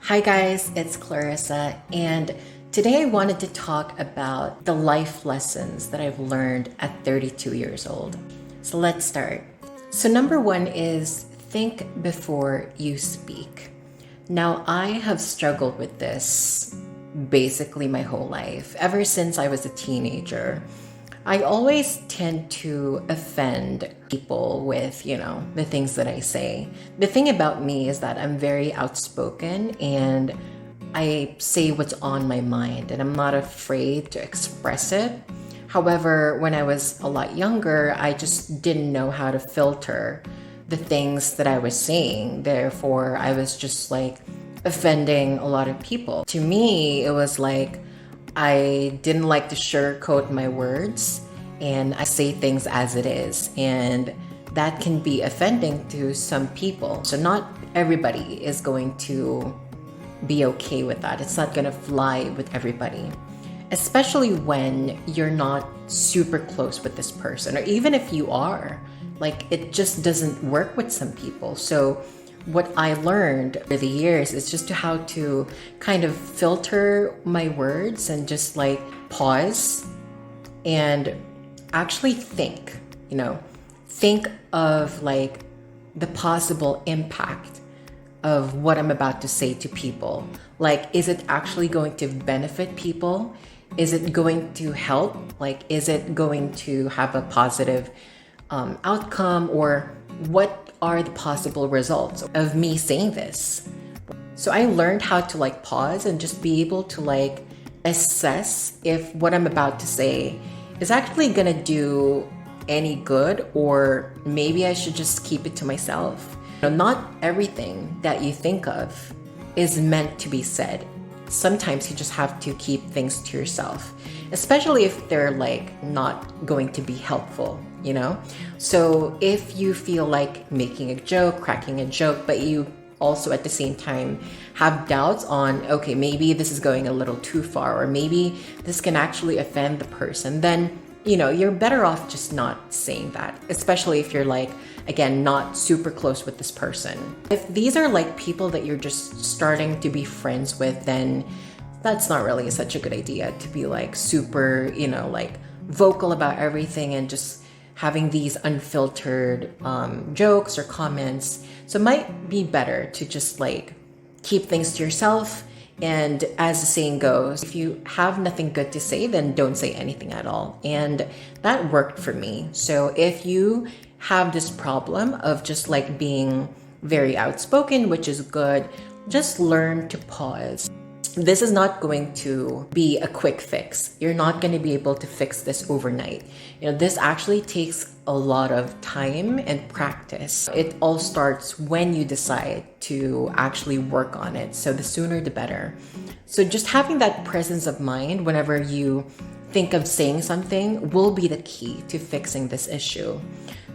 Hi guys, it's Clarissa, and today I wanted to talk about the life lessons that I've learned at 32 years old. So let's start. So number one is think before you speak. Now I have struggled with this basically my whole life, ever since I was a teenager. I always tend to offend people with, the things that I say. The thing about me is that I'm very outspoken and I say what's on my mind and I'm not afraid to express it. However, when I was a lot younger, I just didn't know how to filter the things that I was saying. Therefore, I was just like offending a lot of people. To me, it was like I didn't like to sugarcoat my words and I say things as it is. And that can be offending to some people. So not everybody is going to be okay with that. It's not going to fly with everybody, especially when you're not super close with this person, or even if you are, like it just doesn't work with some people. So what I learned over the years is just to how to kind of filter my words and just like pause and actually think of like the possible impact of what I'm about to say to people. Like, is it actually going to benefit people? Is it going to help? Like, is it going to have a positive outcome, or what are the possible results of me saying this? So I learned how to like pause and just be able to like assess if what I'm about to say is actually gonna do any good, or maybe I should just keep it to myself. Not everything that you think of is meant to be said. Sometimes you just have to keep things to yourself, especially if they're like not going to be helpful. So if you feel like making a joke, cracking a joke, but you also at the same time have doubts on, okay, maybe this is going a little too far, or maybe this can actually offend the person, then you're better off just not saying that, especially if you're like, again, not super close with this person. If these are like people that you're just starting to be friends with, then that's not really such a good idea to be like super, like vocal about everything and just having these unfiltered jokes or comments. So it might be better to just like keep things to yourself. And as the saying goes, if you have nothing good to say, then don't say anything at all. And that worked for me. So if you have this problem of just like being very outspoken, which is good, just learn to pause. This is not going to be a quick fix. You're not going to be able to fix this overnight. This actually takes a lot of time and practice. It all starts when you decide to actually work on it. So the sooner the better. So just having that presence of mind whenever you think of saying something will be the key to fixing this issue.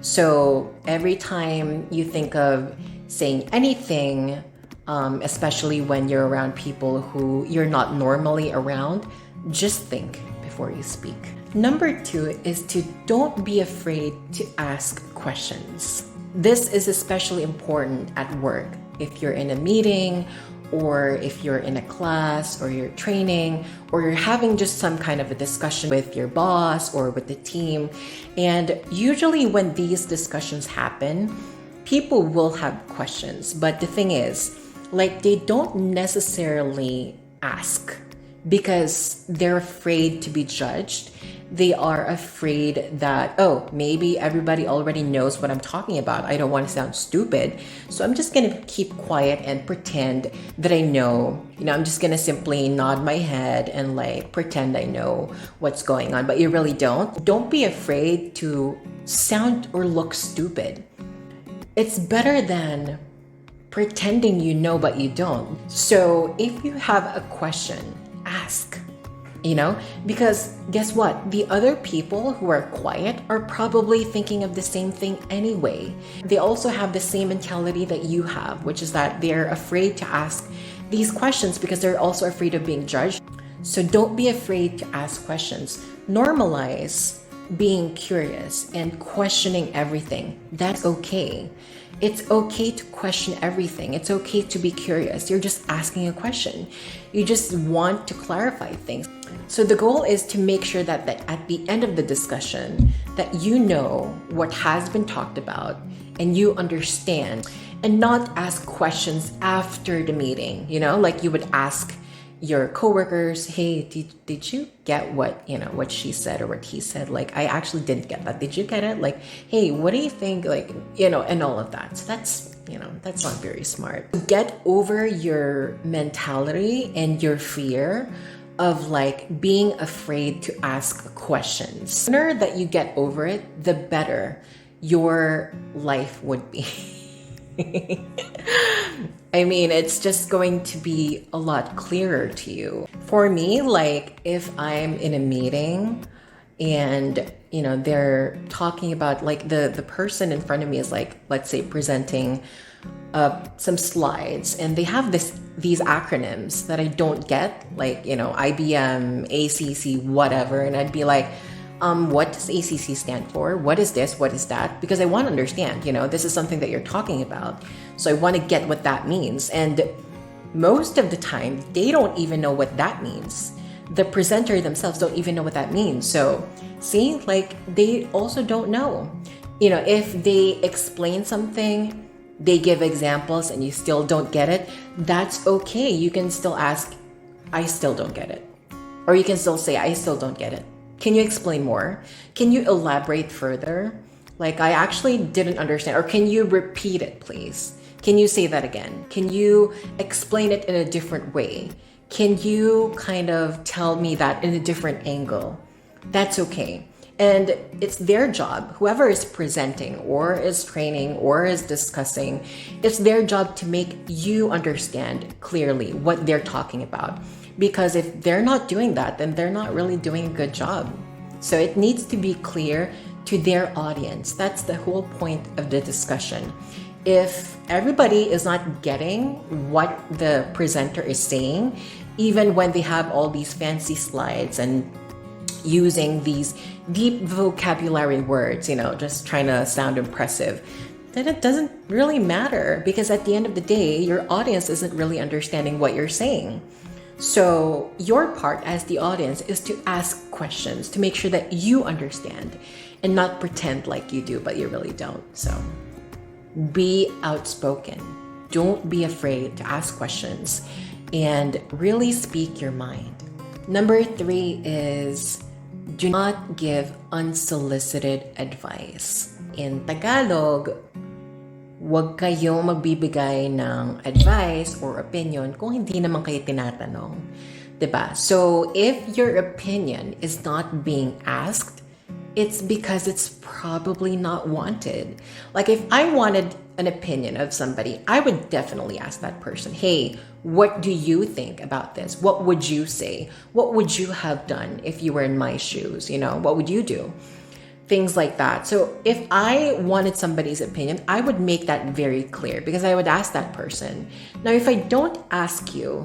So every time you think of saying anything, especially when you're around people who you're not normally around, just think before you speak. Number two is to don't be afraid to ask questions. This is especially important at work. If you're in a meeting, or if you're in a class, or you're training, or you're having just some kind of a discussion with your boss or with the team. And usually when these discussions happen, people will have questions. But the thing is, like, they don't necessarily ask because they're afraid to be judged. They are afraid that, oh, maybe everybody already knows what I'm talking about. I don't want to sound stupid. So I'm just going to keep quiet and pretend that I know. I'm just going to simply nod my head and like pretend I know what's going on, but you really don't. Don't be afraid to sound or look stupid. It's better than pretending you know but you don't. So if you have a question, ask. Because guess what? The other people who are quiet are probably thinking of the same thing anyway. They also have the same mentality that you have, which is that they're afraid to ask these questions because they're also afraid of being judged. So don't be afraid to ask questions. Normalize being curious and questioning everything. That's okay. It's okay to question everything. It's okay to be curious. You're just asking a question. You just want to clarify things. So the goal is to make sure that at the end of the discussion, that you know what has been talked about and you understand, and not ask questions after the meeting, like you would ask your coworkers, hey, did you get what she said or what he said? Like, I actually didn't get that. Did you get it? Like, hey, what do you think? Like, and all of that. So that's not very smart. Get over your mentality and your fear of like being afraid to ask questions. The sooner that you get over it, the better your life would be. I mean, it's just going to be a lot clearer to you. For me, like if I'm in a meeting and they're talking about like the person in front of me is like, let's say, presenting some slides, and they have these acronyms that I don't get, like IBM, ACC, whatever, and I'd be like, what does ACC stand for? What is this? What is that? Because I want to understand, this is something that you're talking about. So I want to get what that means. And most of the time, they don't even know what that means. The presenter themselves don't even know what that means. So see, like they also don't know. If they explain something, they give examples and you still don't get it, that's okay. You can still ask, I still don't get it. Or you can still say, I still don't get it. Can you explain more? Can you elaborate further? Like, I actually didn't understand. Or can you repeat it, please? Can you say that again? Can you explain it in a different way? Can you kind of tell me that in a different angle? That's okay. And it's their job, whoever is presenting or is training or is discussing, it's their job to make you understand clearly what they're talking about. Because if they're not doing that, then they're not really doing a good job. So it needs to be clear to their audience. That's the whole point of the discussion. If everybody is not getting what the presenter is saying, even when they have all these fancy slides and using these deep vocabulary words, just trying to sound impressive, then it doesn't really matter, because at the end of the day, your audience isn't really understanding what you're saying. So your part as the audience is to ask questions to make sure that you understand and not pretend like you do, but you really don't. So be outspoken. Don't be afraid to ask questions and really speak your mind. Number 3 is do not give unsolicited advice. In Tagalog, huwag kayong magbibigay ng advice or opinion kung hindi naman kayo tinatanong. Diba? So if your opinion is not being asked, it's because it's probably not wanted. Like if I wanted an opinion of somebody, I would definitely ask that person, hey, what do you think about this? What would you say? What would you have done if you were in my shoes? What would you do? Things like that. So if I wanted somebody's opinion, I would make that very clear because I would ask that person. Now, if I don't ask you,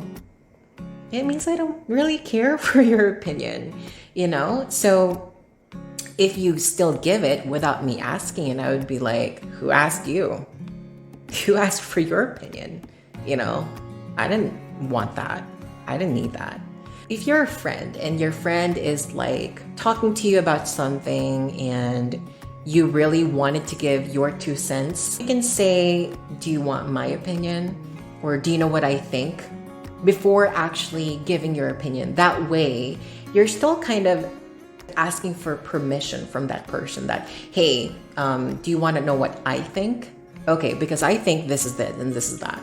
it means I don't really care for your opinion, So if you still give it without me asking, and I would be like, who asked you? Who asked for your opinion? I didn't want that. I didn't need that. If you're a friend and your friend is like talking to you about something and you really wanted to give your 2 cents, you can say, do you want my opinion? Or do you know what I think? Before actually giving your opinion. That way, you're still kind of asking for permission from that person that, hey, do you want to know what I think? Okay, because I think this is this and this is that,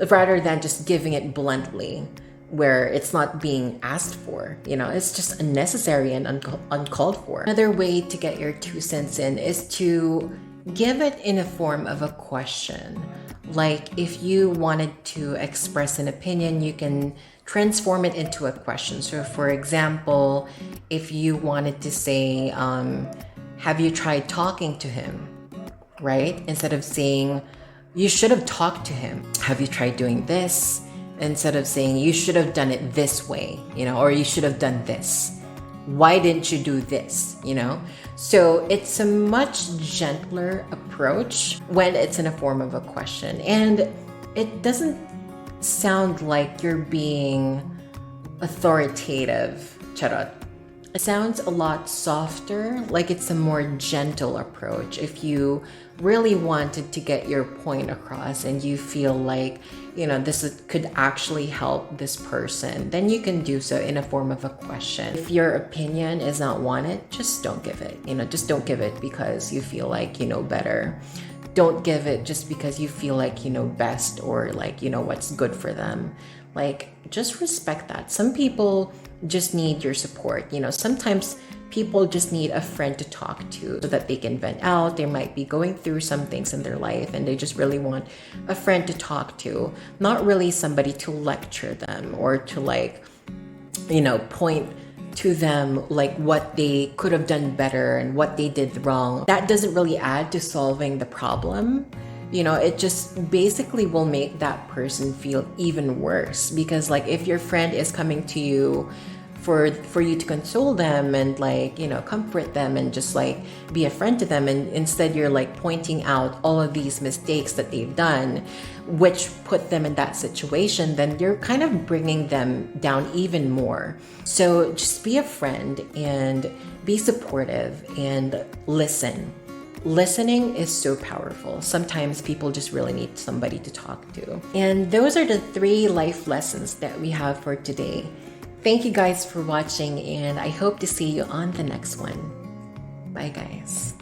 rather than just giving it bluntly where it's not being asked for, it's just unnecessary and uncalled for. Another way to get your 2 cents in is to give it in a form of a question. Like if you wanted to express an opinion, you can transform it into a question. So for example, if you wanted to say, have you tried talking to him? Right? Instead of saying, you should have talked to him. Have you tried doing this? Instead of saying, you should have done it this way, or you should have done this. why didn't you do this, So it's a much gentler approach when it's in a form of a question. And it doesn't sound like you're being authoritative, charot. It sounds a lot softer, like it's a more gentle approach. If you really wanted to get your point across and you feel like, could actually help this person, then you can do so in a form of a question. If your opinion is not wanted, just don't give it. Just don't give it because you feel like you know better. Don't give it just because you feel like you know best or like you know what's good for them. Like, just respect that. Some people just need your support. Sometimes people just need a friend to talk to so that they can vent out. They might be going through some things in their life and they just really want a friend to talk to, not really somebody to lecture them or to point to them like what they could have done better and what they did wrong. That doesn't really add to solving the problem. It just basically will make that person feel even worse, because like if your friend is coming to you for you to console them and comfort them and just be a friend to them, and instead you're pointing out all of these mistakes that they've done which put them in that situation, then you're kind of bringing them down even more. So just be a friend and be supportive and listen. Listening is so powerful. Sometimes people just really need somebody to talk to. And those are the 3 life lessons that we have for today. Thank you guys for watching, and I hope to see you on the next one. Bye guys.